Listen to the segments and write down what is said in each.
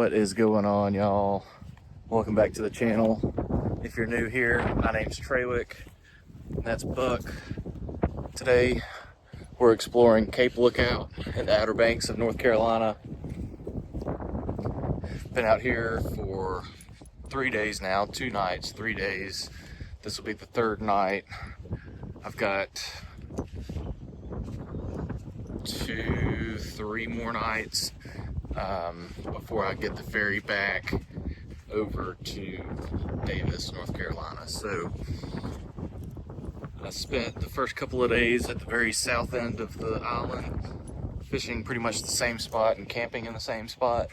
What is going on, y'all? Welcome back to the channel. If you're new here, my name's Treywick, and that's Buck. Today we're exploring Cape Lookout in the Outer Banks of North Carolina. Been out here for 3 days now, 2 nights, 3 days. This will be the third night. I've got 2-3 more nights before I get the ferry back over to Davis, North Carolina. So I spent the first couple of days at the very south end of the island, fishing pretty much the same spot and camping in the same spot.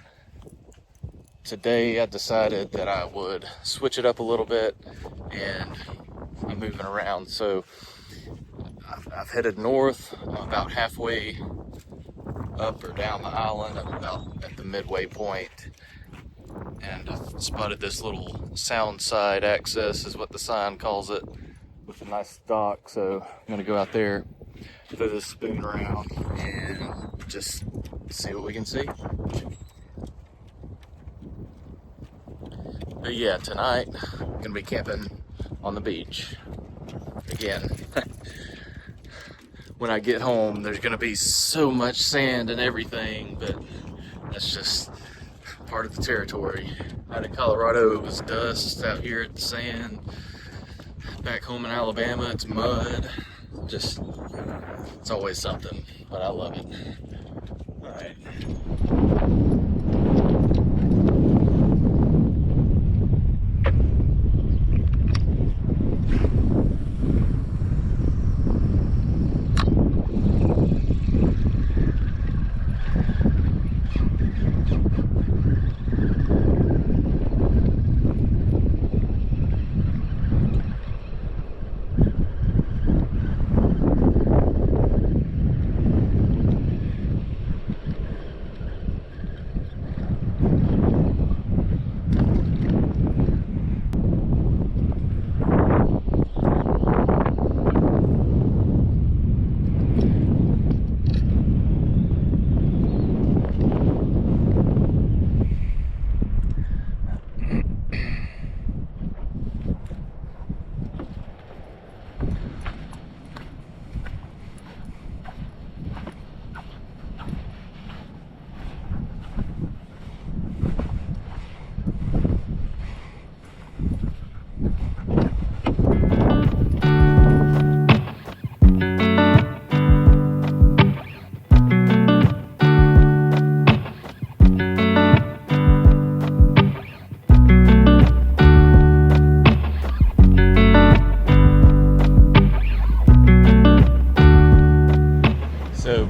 Today I decided that I would switch it up a little bit, and I'm moving around. So I've headed north. I'm about halfway up or down the island. I'm about at the midway point, and I've spotted this little sound side access is what the sign calls it, with a nice dock. So I'm gonna go out there, throw this spoon around, and just see what we can see. But yeah, tonight I'm gonna be camping on the beach again. When I get home, there's gonna be so much sand and everything, but that's just part of the territory. Out in Colorado, it was dust. Out here, it's sand. Back home in Alabama, it's mud. Just, it's always something, but I love it. All right.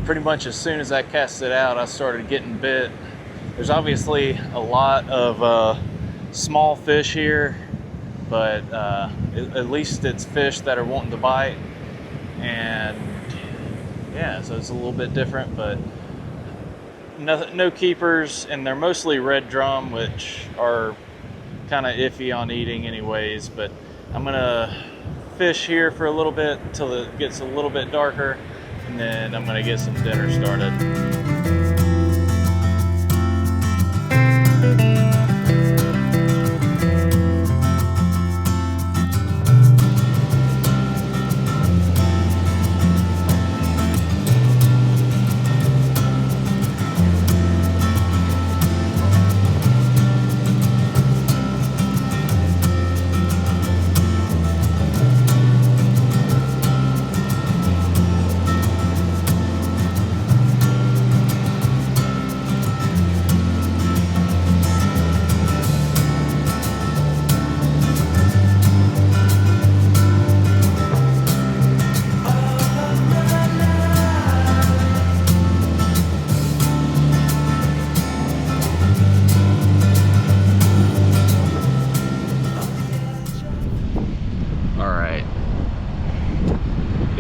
Pretty much as soon as I cast it out, I started getting bit. There's obviously a lot of small fish here, but at least it's fish that are wanting to bite. And yeah, so it's a little bit different, but no keepers, and they're mostly red drum, which are kind of iffy on eating anyways. But I'm gonna fish here for a little bit until it gets a little bit darker, and then I'm gonna get some dinner started.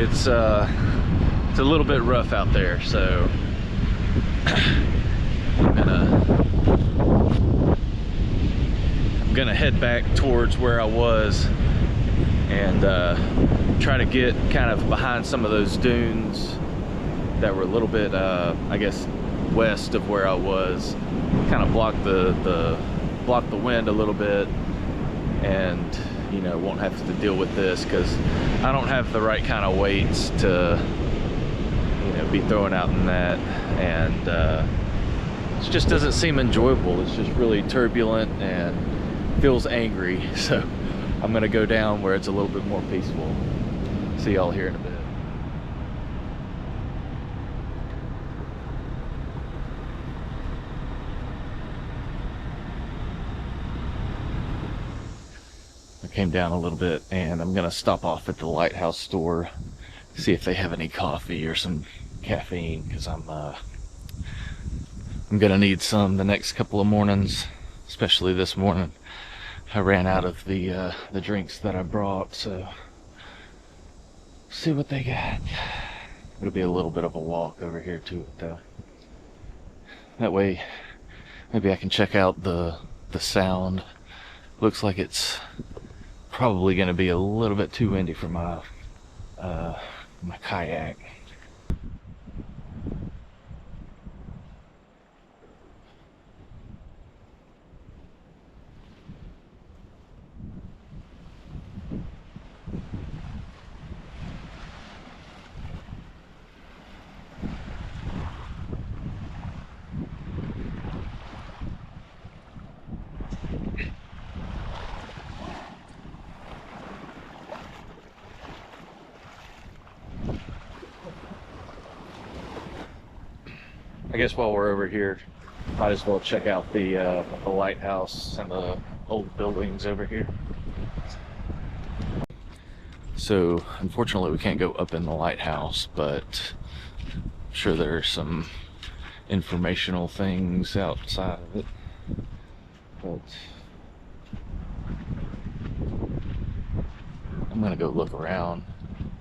It's a little bit rough out there, so I'm gonna head back towards where I was and try to get kind of behind some of those dunes that were a little bit, I guess, west of where I was, kind of block the wind a little bit, and you know, won't have to deal with this because I don't have the right kind of weights to, you know, be throwing out in that, and it just doesn't seem enjoyable. It's just really turbulent and feels angry. So I'm gonna go down where it's a little bit more peaceful. See y'all here in a bit. I came down a little bit, and I'm gonna stop off at the Lighthouse store, see if they have any coffee or some caffeine, because I'm gonna need some the next couple of mornings, especially this morning. I ran out of the drinks that I brought, so see what they got. It'll be a little bit of a walk over here to it though. That way maybe I can check out the sound. Looks like it's probably gonna be a little bit too windy for my my kayak. I guess while we're over here, might as well check out the lighthouse and the old buildings over here. So unfortunately we can't go up in the lighthouse, but I'm sure there's some informational things outside of it. But I'm gonna go look around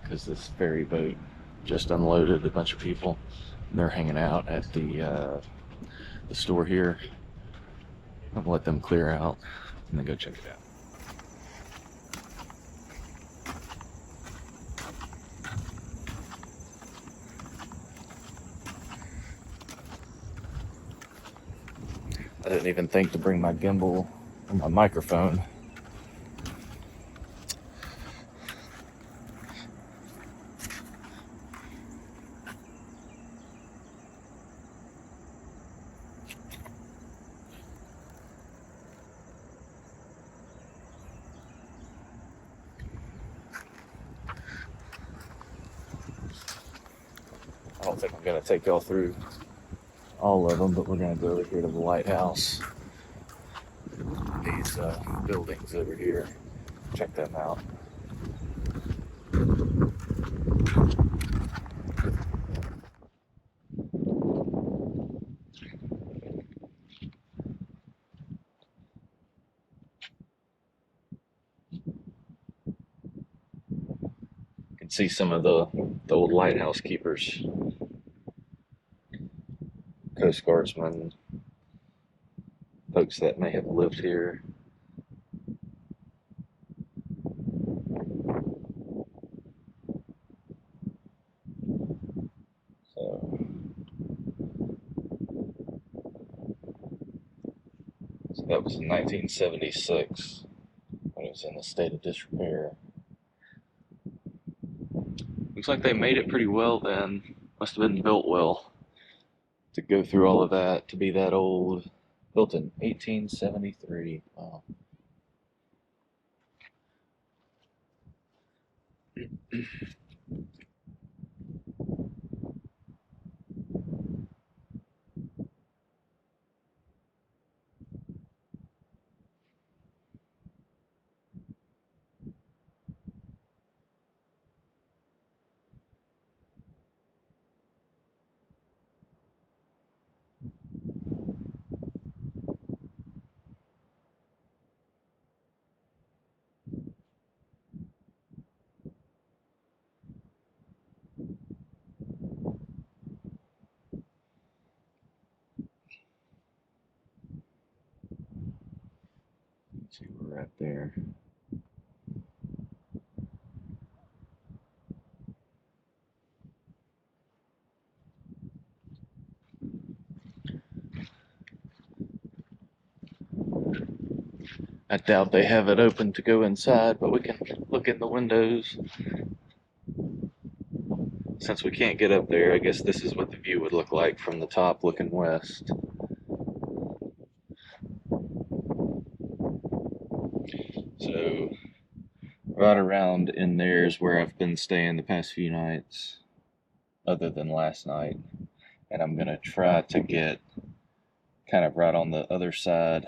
because this ferry boat just unloaded a bunch of people. They're hanging out at the store here. I'm gonna let them clear out and then go check it out. I didn't even think to bring my gimbal or my microphone. I don't think I'm gonna take y'all through all of them, but we're gonna go over here to the lighthouse. These buildings over here, check them out. You can see some of the old lighthouse keepers, Coast Guardsmen, folks that may have lived here. So that was in 1976 when it was in a state of disrepair. Looks like they made it pretty well then. Must have been built well to go through all of that, to be that old. Built in 1873. Wow. Let's see, we're right there. I doubt they have it open to go inside, but we can look in the windows. Since we can't get up there, I guess this is what the view would look like from the top looking west. So right around in there is where I've been staying the past few nights, other than last night. And I'm gonna try to get kind of right on the other side,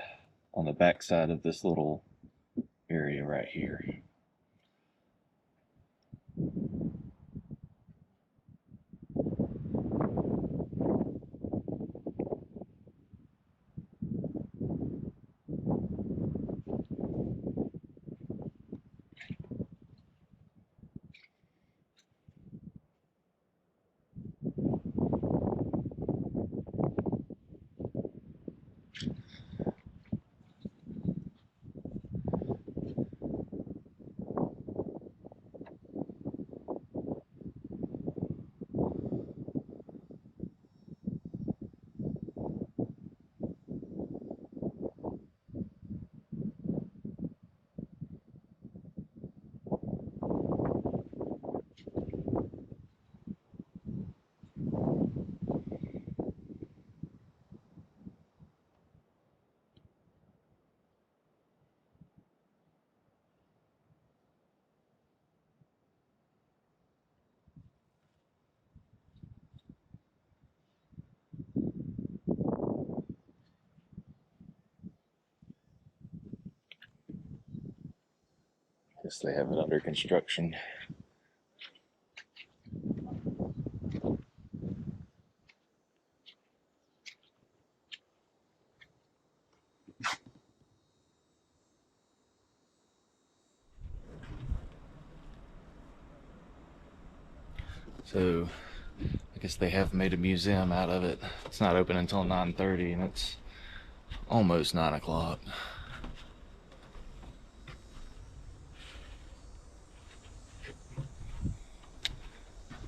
on the back side of this little area right here. Guess they have it under construction. So I guess they have made a museum out of it. It's not open until 9:30 and it's almost 9 o'clock.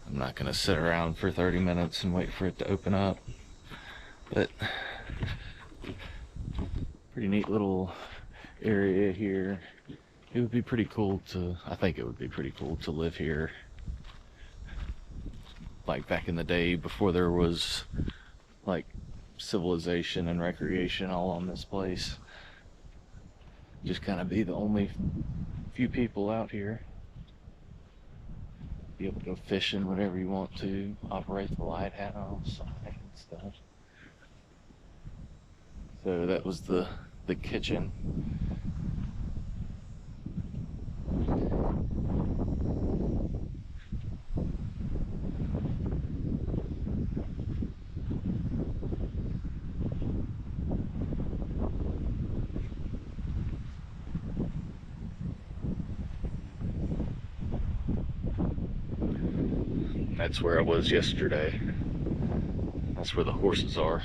I'm not gonna sit around for 30 minutes and wait for it to open up, but pretty neat little area here. It would be pretty cool to, I think it would be pretty cool to live here, like back in the day before there was like civilization and recreation all on this place. Just kind of be the only few people out here. Be able to go fishing whenever you want to, operate the lighthouse and stuff. So that was the kitchen. That's where I was yesterday. That's where the horses are.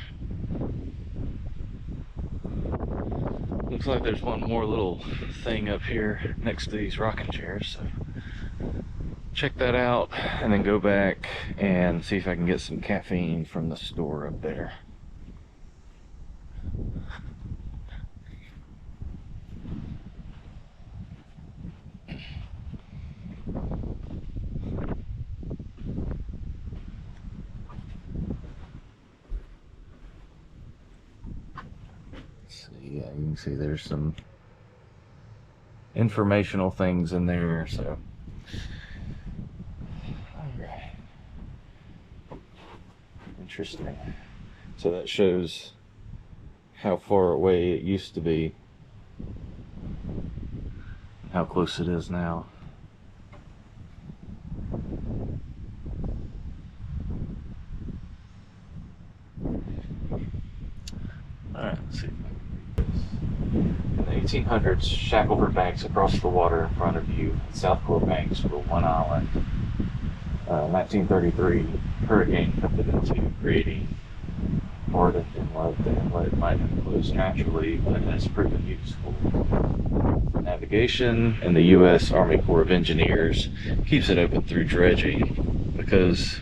Looks like there's one more little thing up here next to these rocking chairs. So check that out and then go back and see if I can get some caffeine from the store up there. Yeah, you can see there's some informational things in there, so. Alright. Interesting. So that shows how far away it used to be, how close it is now. Alright, let's see. In the 1800s, Shackleford banks across the water in front of you. South Shore banks were one island. 1933, hurricane cut it into, creating Arden Inlet. The inlet might have closed naturally, but has proven useful for navigation, and the U.S. Army Corps of Engineers keeps it open through dredging. Because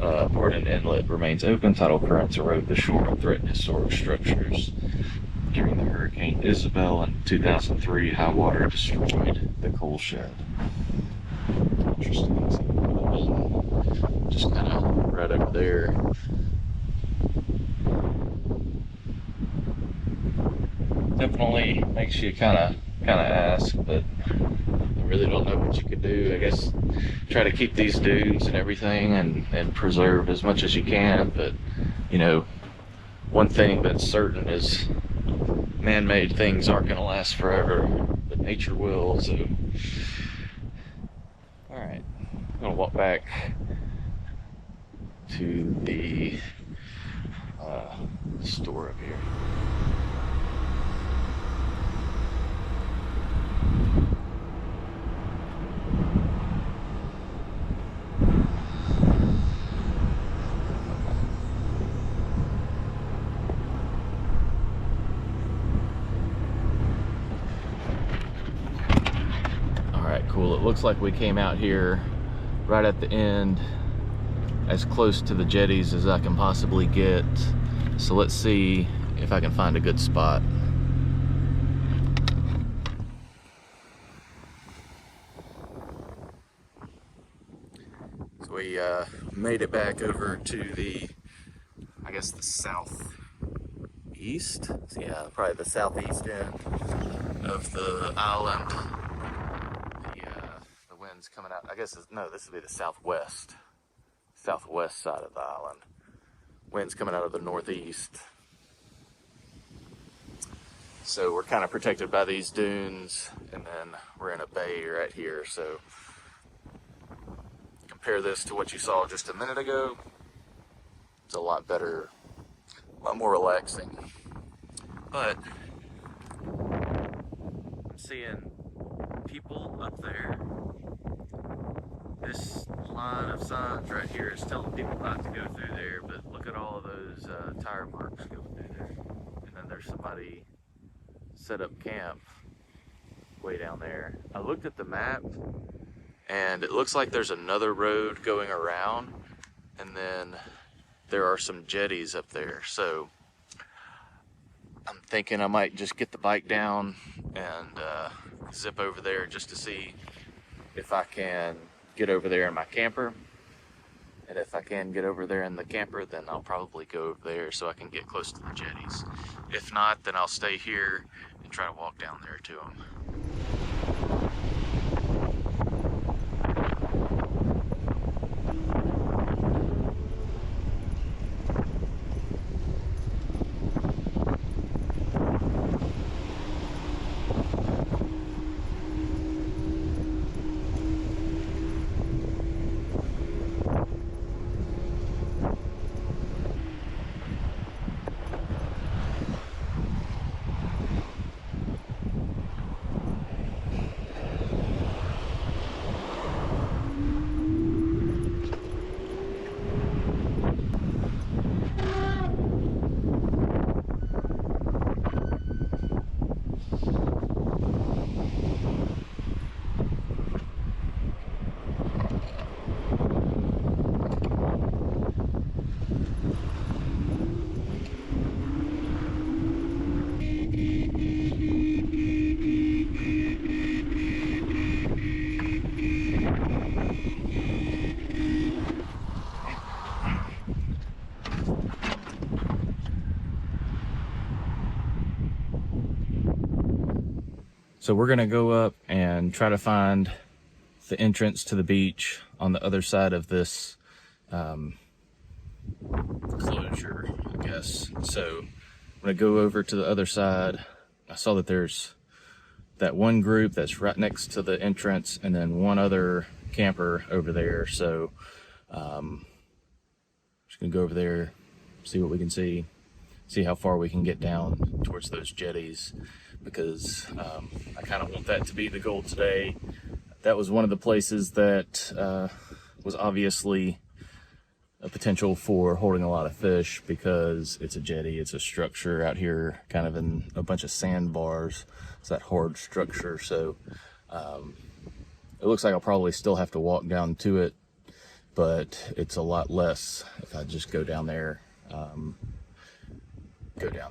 Arden Inlet remains open, tidal currents erode the shore and threaten historic structures. during the Hurricane Isabel in 2003, high water destroyed the coal shed. Interesting. Just kind of right over there. Definitely makes you kind of ask, but I really don't know what you could do. I guess try to keep these dunes and everything and preserve as much as you can, but you know, one thing that's certain is man-made things aren't going to last forever, but nature will. So all right, I'm going to walk back to the store up here. Cool. It looks like we came out here right at the end, as close to the jetties as I can possibly get. So let's see if I can find a good spot. So we made it back over to the, I guess, the southeast. So yeah, probably the southeast end of the island. The wind's coming out. I guess no, this would be the southwest side of the island. Wind's coming out of the northeast. So we're kind of protected by these dunes, and then we're in a bay right here. So compare this to what you saw just a minute ago. It's a lot better, a lot more relaxing. But I'm seeing people up there. This line of signs right here is telling people not to go through there, but look at all of those tire marks going through there. And then there's somebody set up camp way down there. I looked at the map and it looks like there's another road going around, and then there are some jetties up there. So I'm thinking I might just get the bike down and zip over there just to see if I can get over there in my camper. And if I can get over there in the camper, then I'll probably go over there so I can get close to the jetties. If not, then I'll stay here and try to walk down there to them. So we're gonna go up and try to find the entrance to the beach on the other side of this closure, I guess. So I'm gonna go over to the other side. I saw that there's that one group that's right next to the entrance, and then one other camper over there. So just gonna go over there, see what we can see how far we can get down towards those jetties, because I kind of want that to be the goal today. That was one of the places that was obviously a potential for holding a lot of fish, because it's a jetty, it's a structure out here kind of in a bunch of sandbars. It's that hard structure. So it looks like I'll probably still have to walk down to it, but it's a lot less if I just go down there.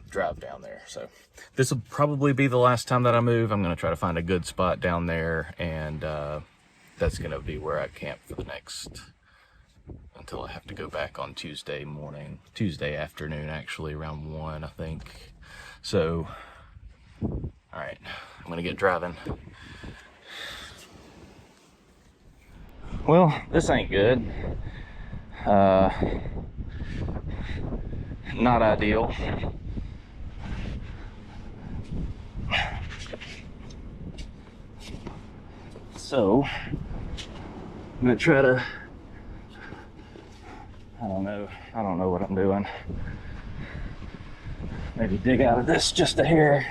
drive down there. So this will probably be the last time that I move. I'm going to try to find a good spot down there, and that's going to be where I camp for the next, until I have to go back on Tuesday afternoon, actually around 1, I think. So, all right, I'm going to get driving. Well, this ain't good. Not ideal. So, I'm gonna try to, I don't know what I'm doing. Maybe dig out of this just a hair.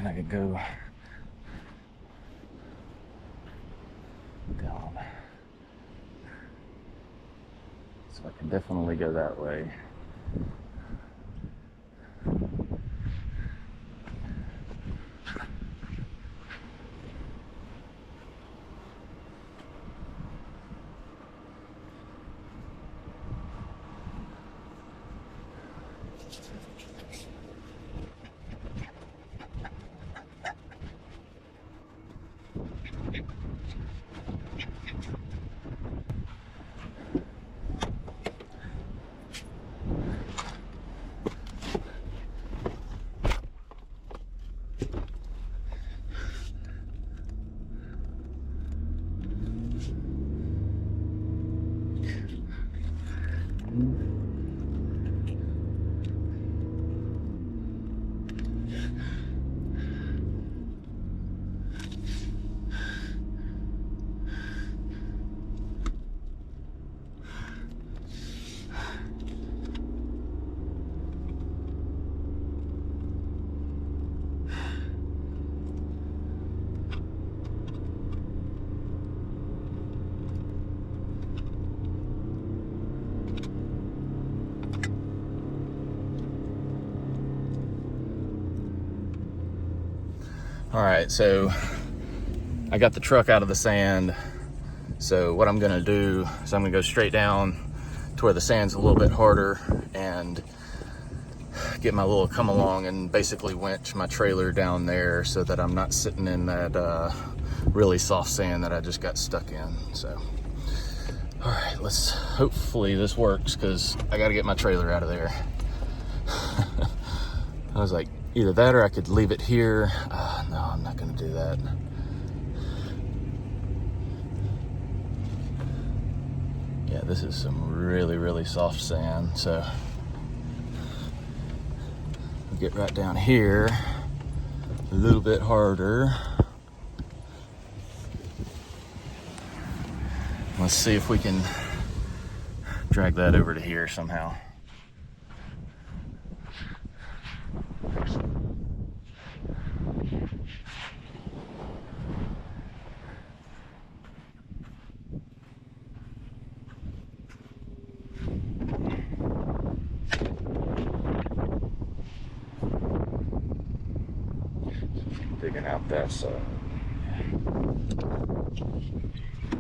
I could go down, so I can definitely go that way. All right, so I got the truck out of the sand. So what I'm gonna do is I'm gonna go straight down to where the sand's a little bit harder and get my little come along and basically winch my trailer down there so that I'm not sitting in that really soft sand that I just got stuck in. So, all right, hopefully this works, because I gotta get my trailer out of there. I was like, either that or I could leave it here. No, I'm not gonna do that. Yeah, this is some really, really soft sand. So I'll get right down here, a little bit harder. Let's see if we can drag that over to here somehow. Digging out that side.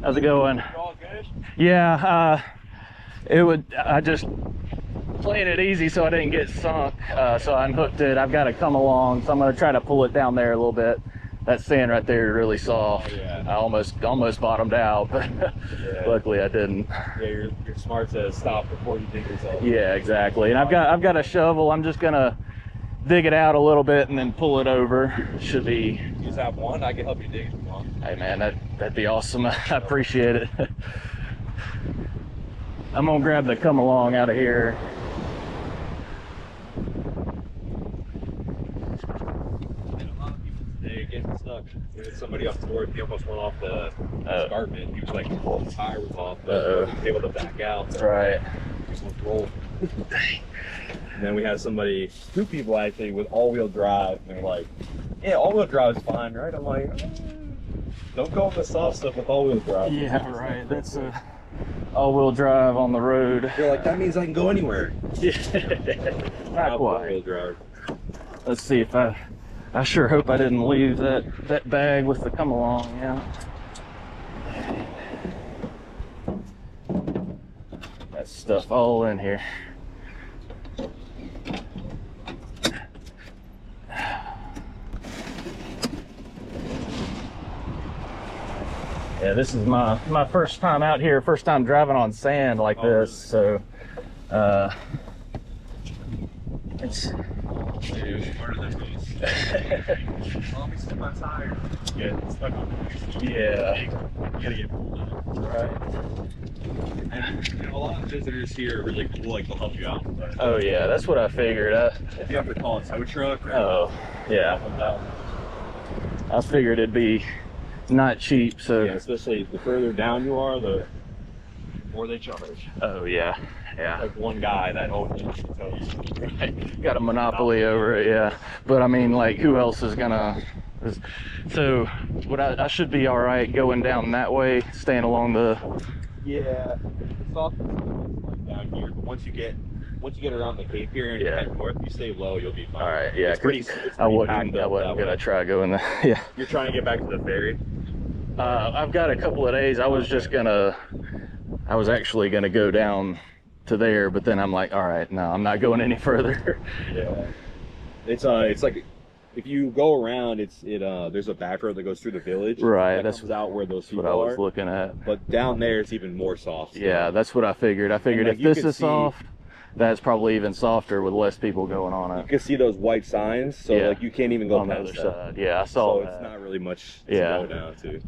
How's it going? All good? Yeah, I just playing it easy so I didn't get sunk. So I unhooked it. I've got to come along, so I'm going to try to pull it down there a little bit. That sand right there is really soft. Oh, yeah. I almost bottomed out, but Yeah. luckily I didn't. Yeah, you're smart to stop before you dig yourself. Yeah, exactly. And I've got a shovel. I'm just gonna dig it out a little bit and then pull it over. Should be. You just have one. I can help you dig if you want. Hey man, that'd be awesome. I appreciate it. I'm gonna grab the come along out of here. Getting stuck. There's somebody off the board. He almost went off the escarpment. He was like, his tire was off, but he was able to back out. That's right. He just rolled. And then we had somebody, 2 people actually, with all-wheel drive. And they're like, yeah, all-wheel drive is fine, right? I'm like, don't go on the soft stuff with all-wheel drive. Yeah, right. That's a all-wheel drive on the road. You're like, that means I can go anywhere. Yeah. Not quite. All-wheel drive. Let's see if I sure hope I didn't leave that bag with the come along, yeah. That stuff all in here. Yeah, this is my first time out here, first time driving on sand like this, really? So it's Dude, harder than these. Let me slip my tire. Get stuck on the yeah. You gotta get pulled up. Right. And a lot of visitors here are really cool, like they'll help you out. But Oh yeah, that's what I figured. if you have to call a tow truck, or Oh yeah. I figured it'd be not cheap, so yeah, especially the further down you are, the more they charge. oh yeah, yeah. Like one guy that always tows. Right. Got a monopoly over it, yeah. But I mean, like, who else is gonna? So, would I should be all right going down that way, staying along the. Yeah, it's off like down here, but once you get around the Cape here and you head north, you stay low, you'll be fine. All right, yeah. It's pretty I wasn't packed up that gonna way. try going there. Yeah. You're trying to get back to the ferry? I've got a couple of days. I was actually gonna go down to there, but then I'm like, all right, no, I'm not going any further. Yeah. It's like if you go around, there's a back road that goes through the village. Right, That comes out where those people what I was are. looking at. But down there, it's even more soft. Yeah, that's what I figured. I figured like, if you this can is see- soft, that's probably even softer with less people going on You it. can see those white signs, so Yeah. like you can't even go On the past other that. side. Yeah, I saw So that. it's not really much Yeah. to go down to.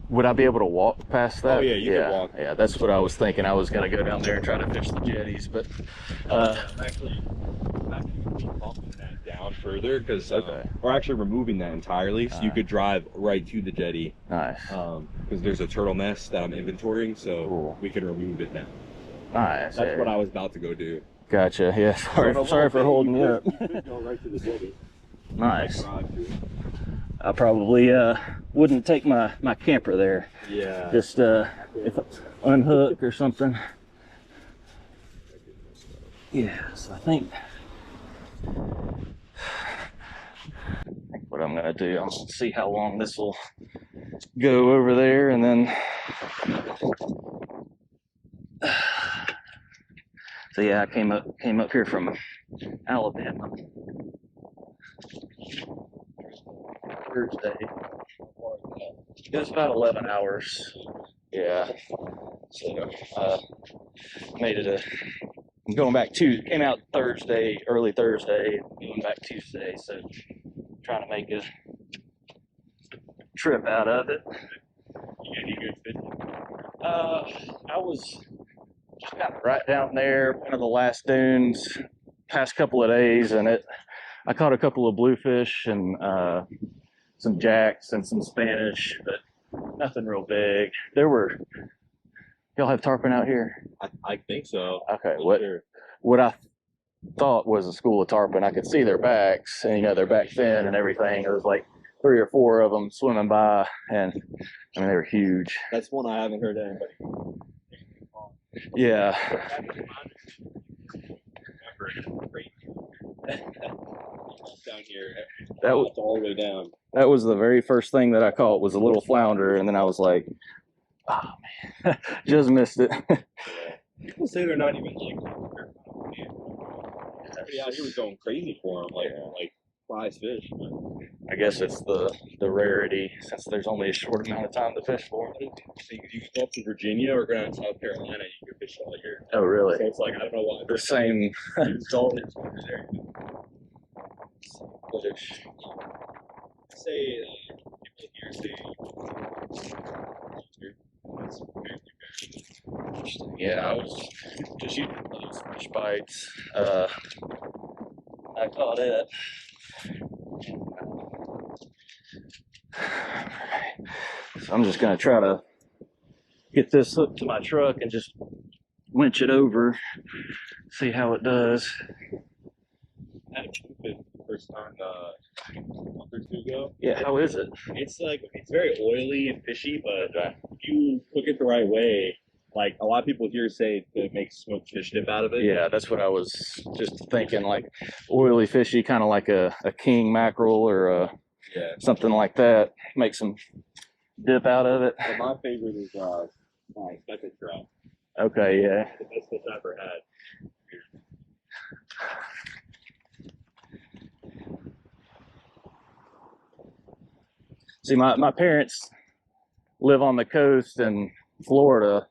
Would I be able to walk past that? Oh, yeah, you can walk. Yeah, that's what I was thinking. I was going to go down there and try to fish the jetties, but I'm actually bumping that down further because we're actually removing that entirely, so you could drive right to the jetty. nice. Because there's a turtle nest that I'm inventorying, so Cool. we can remove it now. Nice. That's what I was about to go do. Gotcha. Yeah, sorry for holding you up. Go right to the jetty. Nice. Drive to it. I probably wouldn't take my camper there. Yeah. Just if unhook or something. Yeah, so I think what I'm gonna do, I'm gonna see how long this will go over there, and then so yeah, I came up here from Alabama Thursday. It was about 11 hours. Yeah. So made it I'm going back came out Thursday, early Thursday, going back Tuesday, so trying to make a trip out of it. You get any good fishing? I got right down there, one of the last dunes, past couple of days, and I caught a couple of bluefish and some jacks and some Spanish, but nothing real big. Y'all have tarpon out here? I think so. Okay, Not sure. what I thought was a school of tarpon. I could see their backs, and their back fin and everything. It was like 3 or 4 of them swimming by, and I mean they were huge. That's one I haven't heard anybody. Yeah. Down here. That was all the way down. That was the very first thing that I caught was a little flounder, and then I was like, oh man, just missed it. People say they're not even like Everybody out here was going crazy for them, like prize fish. I guess it's the rarity, since there's only a short amount of time to fish for them. You go up to Virginia or go down to South Carolina, you can fish all year. Oh, really? So it's like, I don't know why. The same. It's all over there. Say, people here say, yeah, I was just using those fish bites. I caught it. So I'm just gonna try to get this hooked to my truck and just winch it over, see how it does. I had a stupid first time a month or two ago. Yeah, how is it? It's like, it's very oily and fishy, but if you cook it the right way, like a lot of people here say it makes smoked fish dip out of it. Yeah, that's what I was just thinking, like oily, fishy, kind of like a king mackerel or something like that. Make some dip out of it. But my favorite is my speckled trout. Okay, yeah. The best fish I ever had. See, my parents live on the coast in Florida.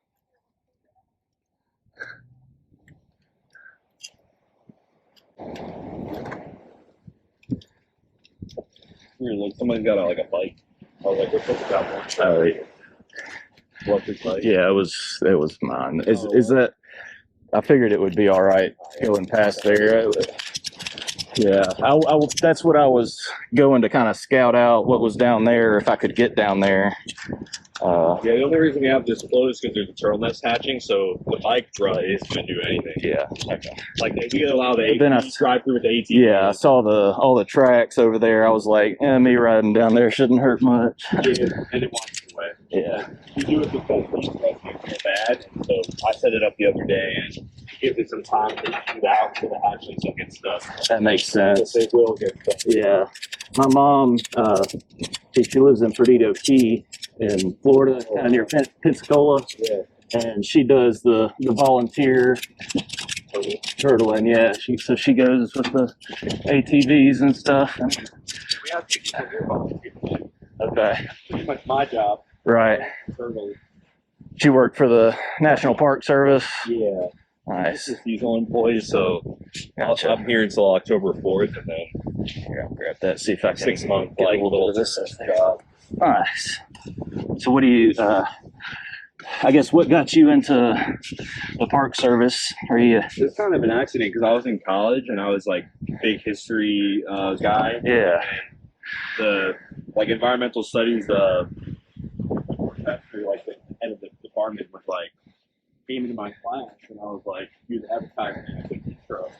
Weird, like somebody's got a bike. I was like, we're supposed to have one. Oh, yeah. What's his bike? Yeah, it was mine. Is that? I figured it would be all right going past there. Yeah, that's what I was going to kind of scout out what was down there, if I could get down there. Yeah, the only reason we have this closed is because there's a turtle nest hatching, so the bike run isn't going to do anything. Yeah. Like, we allow the ATV drive through with the ATV. Yeah, I saw all the tracks over there. I was like, me riding down there shouldn't hurt much. Yeah, and it wants to away. Yeah. We do it because these guys get bad, and so I set it up the other day, and it gives it some time to shoot out for the hatching so it gets stuff. That makes sense. They will get stuff. Yeah. My mom, she lives in Perdido Key in Florida, kind of near Pensacola. Yeah. And she does the volunteer turtling. Yeah. She goes with the ATVs and stuff. We have people here volunteer. Okay. That's pretty much my job. Right. Turtle. She worked for the National Park Service. Yeah. Nice. Seasonal employees, so Gotcha. I'm here until October 4th, and then Here, I'll grab that. See if I can 6 months, get like a little bit of this this. job. Nice. So what do you? I guess what got you into the Park Service? Are you? It's kind of an accident because I was in college and I was like big history guy. Yeah. And the environmental studies professor, like the head of the department, was like came into my class and I was like, he was advertising and I couldn't intro.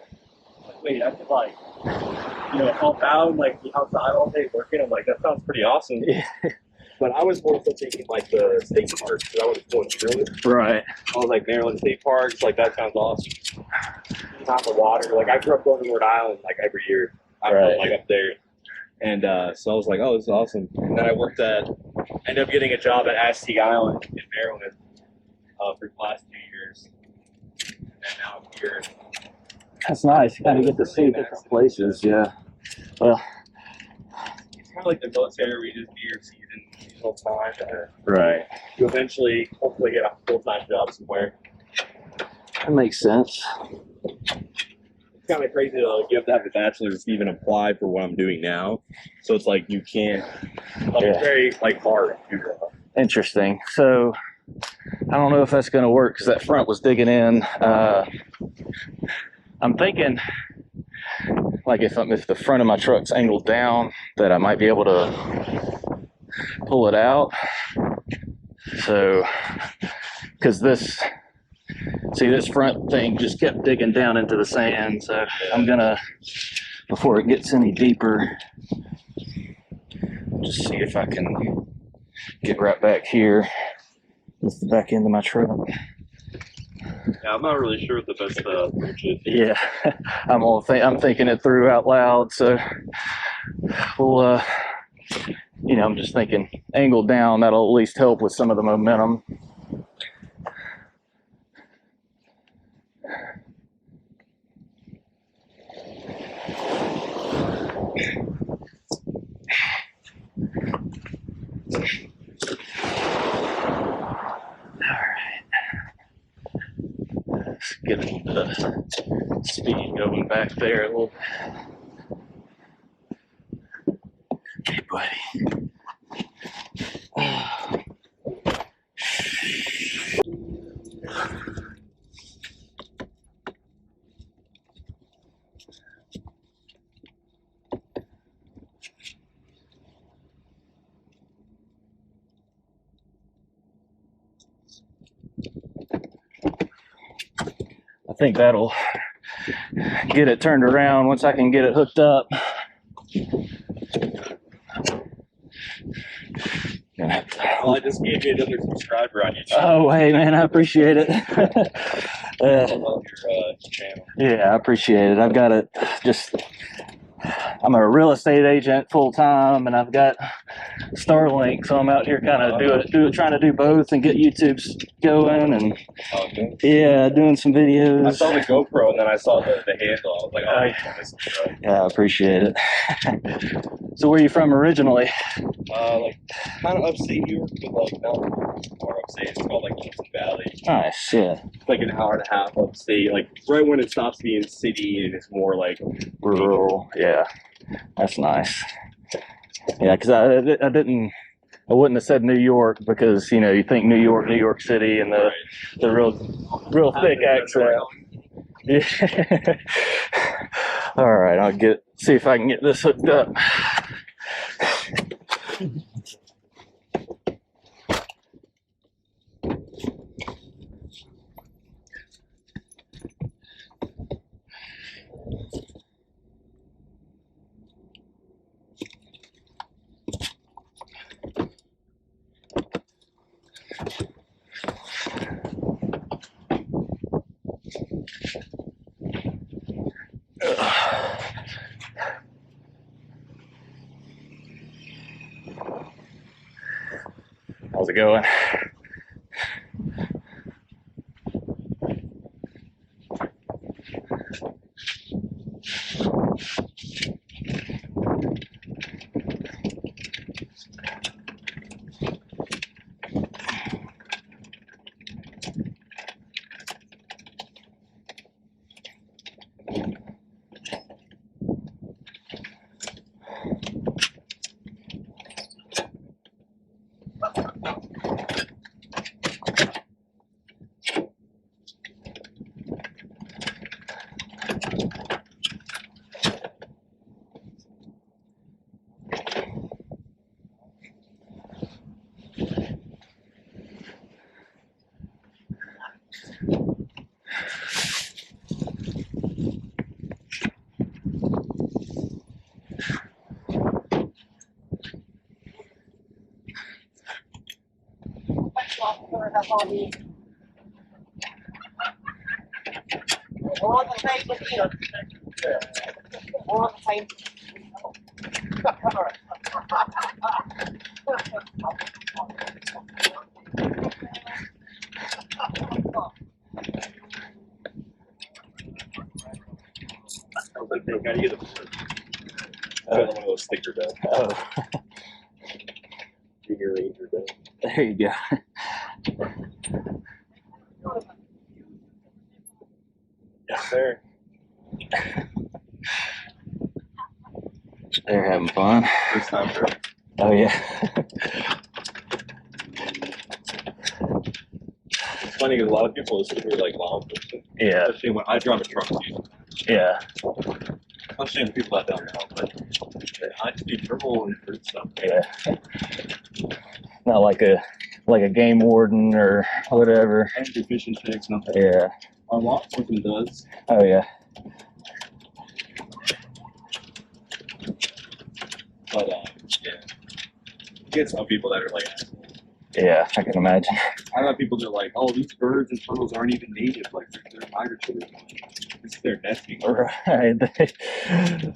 Like, wait, I could help out like be outside all day working. I'm like, that sounds pretty awesome. Yeah. But I was more so thinking like the state parks because I was going through it. Right. I was like, Maryland state parks, like that sounds awesome. Top of water, like I grew up going to Rhode Island like every year. I Right. like up there, and so I was like, oh, this is awesome. And then I ended up getting a job at Aztec Island in Maryland for the last 2 years, and now I'm here. That's nice. You kind of get to see different places. Yeah. Well. It's kind of like the military where you just do your seasonal time, and Right. you eventually hopefully get a full-time job somewhere. That makes sense. It's kind of crazy though. You have to have a bachelor's to even apply for what I'm doing now. So it's like you can't. It's very hard. Interesting. So I don't know if that's going to work because that front was digging in. I'm thinking, like if the front of my truck's angled down, that I might be able to pull it out. So, because this front thing just kept digging down into the sand. So I'm gonna, before it gets any deeper, just see if I can get right back here with the back end of my truck. Yeah, I'm not really sure what the best approach is. Yeah, I'm thinking it through out loud. So we'll, I'm just thinking angled down. That'll at least help with some of the momentum. Get the speed going back there a little bit. Hey, buddy. I think that'll get it turned around once I can get it hooked up. Well, I just gave you another subscriber on YouTube. Oh, hey man, I appreciate it. I love your channel. Yeah, I appreciate it. I've got it just, I'm a real estate agent full time, and I've got Starlink, so I'm out here kind of trying to do both and get YouTube's going, and yeah, doing some videos. I saw the GoPro and then I saw the handle. I was like, oh, yeah. Yeah, I appreciate it. So where are you from originally? Like kind of upstate New York, but like not far upstate. It's called like Hudson Valley. Nice, yeah. It's like an hour and a half upstate, like right when it stops being city and it's more like Rural. Yeah, that's nice. Yeah, because I wouldn't have said New York, because you know you think New York City, and the real thick accent. Yeah. All right, I'll see if I can get this hooked up. How's it going? gotta get one of those sticker bells. Oh. Junior Ranger bell. There you go. Yes, sir. They're having fun. First time for Oh yeah. It's funny because a lot of people assume we're like law enforcement. Yeah. Especially when I drive a truck too. Yeah. Especially the people that don't know, but I just do purple and fruit stuff. Yeah. Not like a game warden or whatever. I don't do fishing checks, nothing. Yeah. Our law enforcement does. Oh yeah. But yeah. You get some people that are like, Yeah, I can imagine. I have people that are like, oh, these birds and turtles aren't even native, like they're migratory. It's their nesting. Right.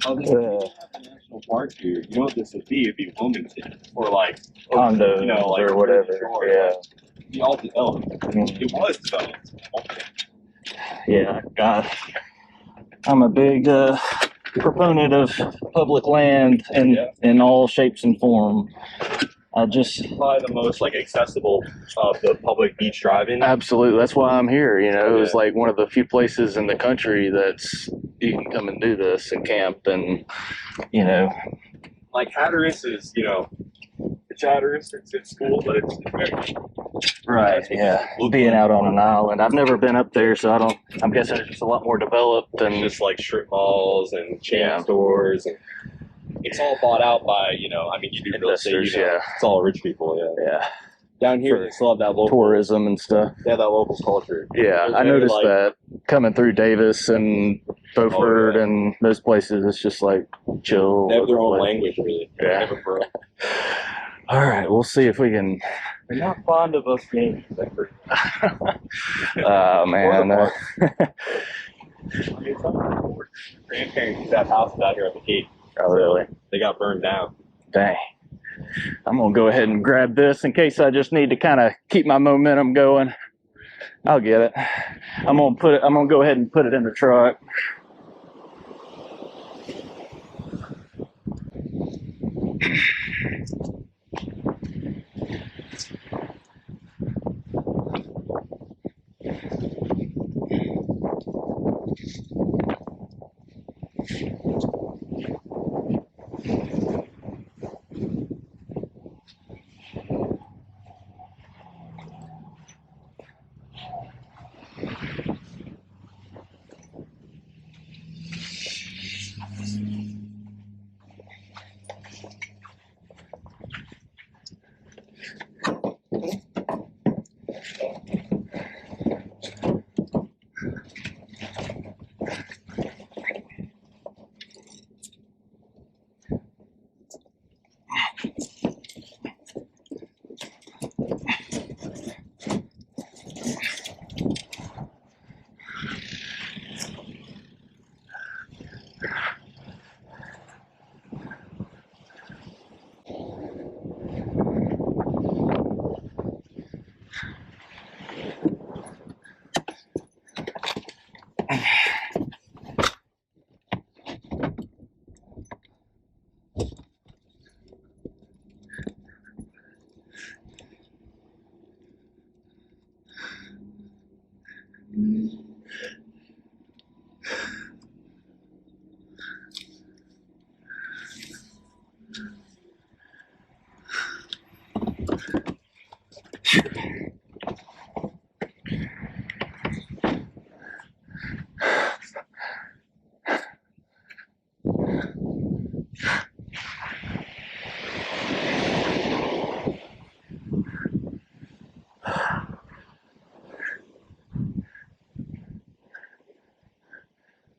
Oh, this is a national park here. You know what this would be? It'd be Wilmington or like Condos, you know, like or whatever. Shore, Yeah. like, the all developed. It was developed. Yeah. God, I'm a big proponent of public land in all shapes and form. Probably the most like accessible of the public beach driving. Absolutely. That's why I'm here. You know, it was Yeah. like one of the few places in the country that's you can come and do this and camp and, you know. Like Hatteras is, you know, it's Hatteras, it's cool, but it's very Right, yeah. Being out on an island. I've never been up there, so I'm guessing it's just a lot more developed than just like strip malls and chain Yeah. stores. And it's all bought out by, you know, I mean, you do real estate, investors, you know, yeah. it's all rich people, yeah. Yeah. Down here, For they still have that local tourism and stuff. They have that local culture. Yeah, They're I very, noticed like, that coming through Davis and Beaufort yeah. and those places. It's just like chill. They have their own like- language, really. Yeah. They have a bro. All right, we'll see if we can. They're not fond of us games. Oh man. I mean, some of my grandparents used to have houses out here at the Cape. Oh really? They got burned down. Dang. I'm gonna go ahead and grab this in case I just need to kind of keep my momentum going. I'll get it. I'm gonna go ahead and put it in the truck.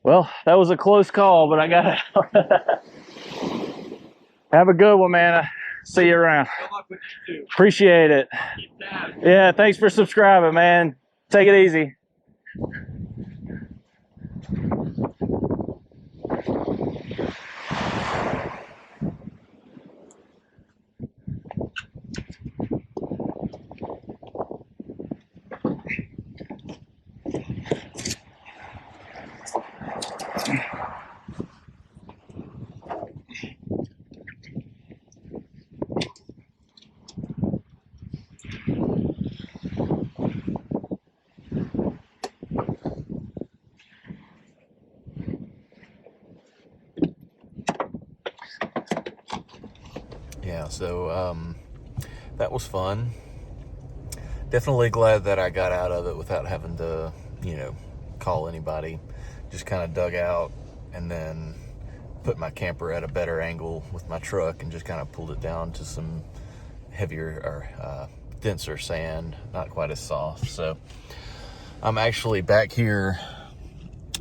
Well, that was a close call, but I got it. Have a good one, man. See you around. Good luck with you too. Appreciate it. Keep that. Yeah, thanks for subscribing, man. Take it easy. Yeah, so that was fun. Definitely glad that I got out of it without having to, you know, call anybody. Just kind of dug out and then put my camper at a better angle with my truck and just kind of pulled it down to some heavier or denser sand, not quite as soft. So I'm actually back here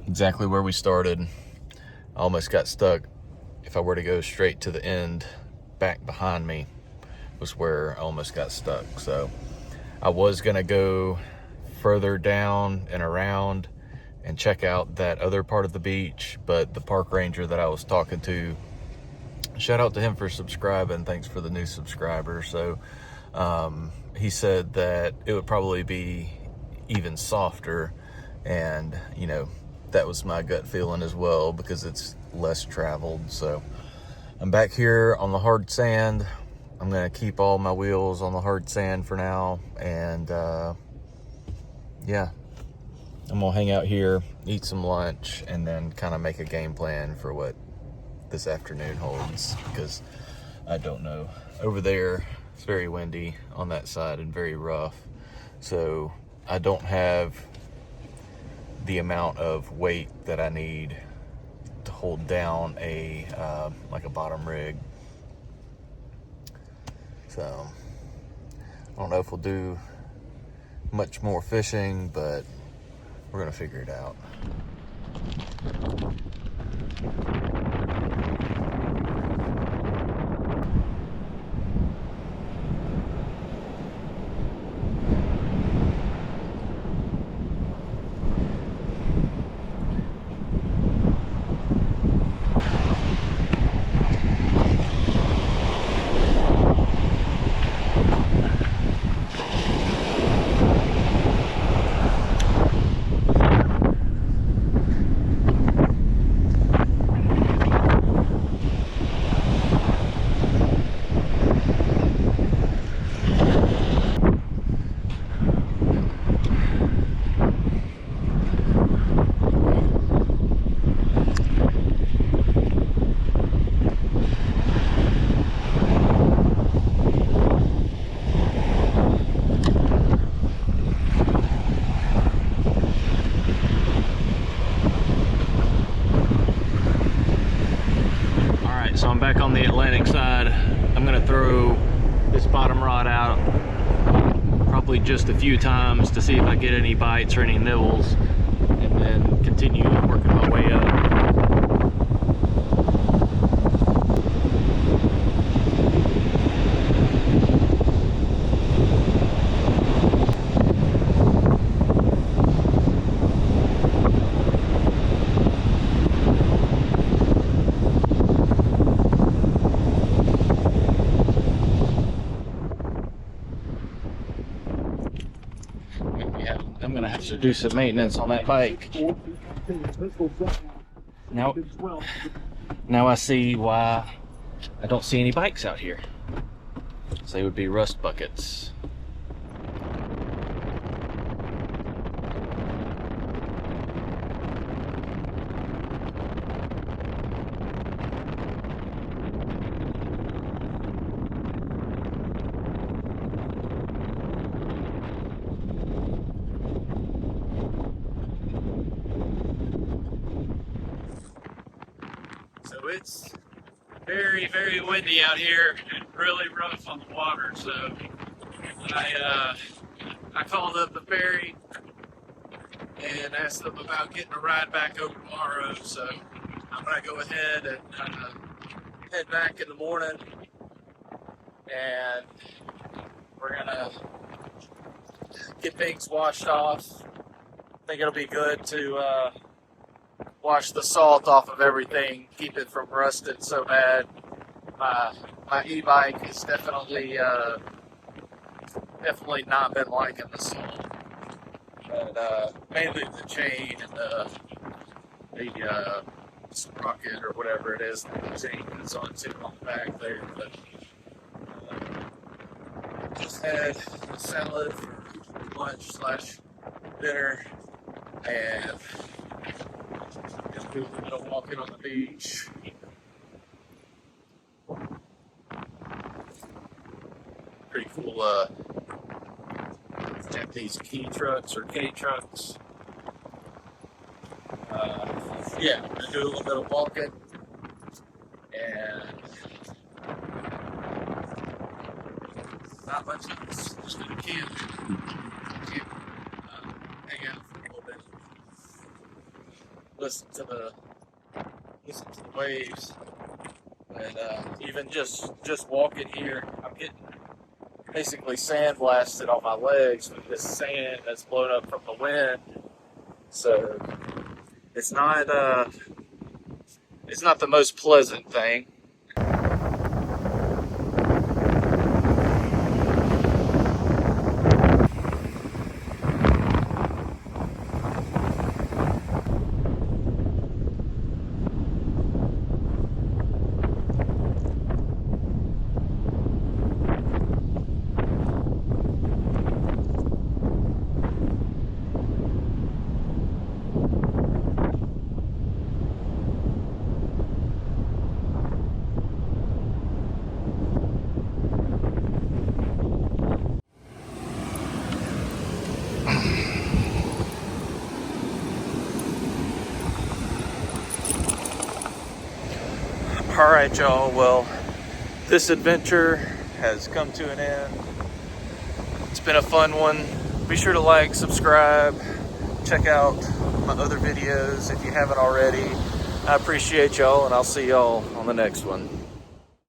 exactly where we started. I almost got stuck. If I were to go straight to the end, back behind me was where I almost got stuck. So I was gonna go further down and around and check out that other part of the beach, but the park ranger that I was talking to, shout out to him for subscribing, thanks for the new subscriber. So he said that it would probably be even softer, and you know, that was my gut feeling as well because it's less traveled. So I'm back here on the hard sand. I'm gonna keep all my wheels on the hard sand for now, and yeah, I'm gonna hang out here, eat some lunch, and then kind of make a game plan for what this afternoon holds, because I don't know. Over there, it's very windy on that side and very rough, so I don't have the amount of weight that I need to hold down a like a bottom rig. So I don't know if we'll do much more fishing, but we're gonna figure it out. So I'm back on the Atlantic side. I'm gonna throw this bottom rod out probably just a few times to see if I get any bites or any nibbles, and then continue working my way up. I'm gonna have to do some maintenance on that bike. Now I see why I don't see any bikes out here. So they would be rust buckets. So it's very, very windy out here and really rough on the water. So I called up the ferry and asked them about getting a ride back over tomorrow. So I'm gonna go ahead and head back in the morning, and we're gonna get things washed off. I think it'll be good to wash the salt off of everything, keep it from rusting so bad. My e-bike has definitely not been liking the salt, but mainly the chain and the sprocket or whatever it is, the chain that's on the back there. But just had a salad for lunch/dinner, and just do a little walking on the beach. Pretty cool Japanese key trucks or K trucks. Yeah, I'm gonna do a little bit of walking, and not much else. Just gonna camp, hang out for a little bit, listen to the waves, and even just walking here, I'm getting basically sandblasted on my legs with this sand that's blown up from the wind. So it's not the most pleasant thing. All right, y'all. Well, this adventure has come to an end. It's been a fun one. Be sure to like, subscribe, check out my other videos if you haven't already. I appreciate y'all, and I'll see y'all on the next one.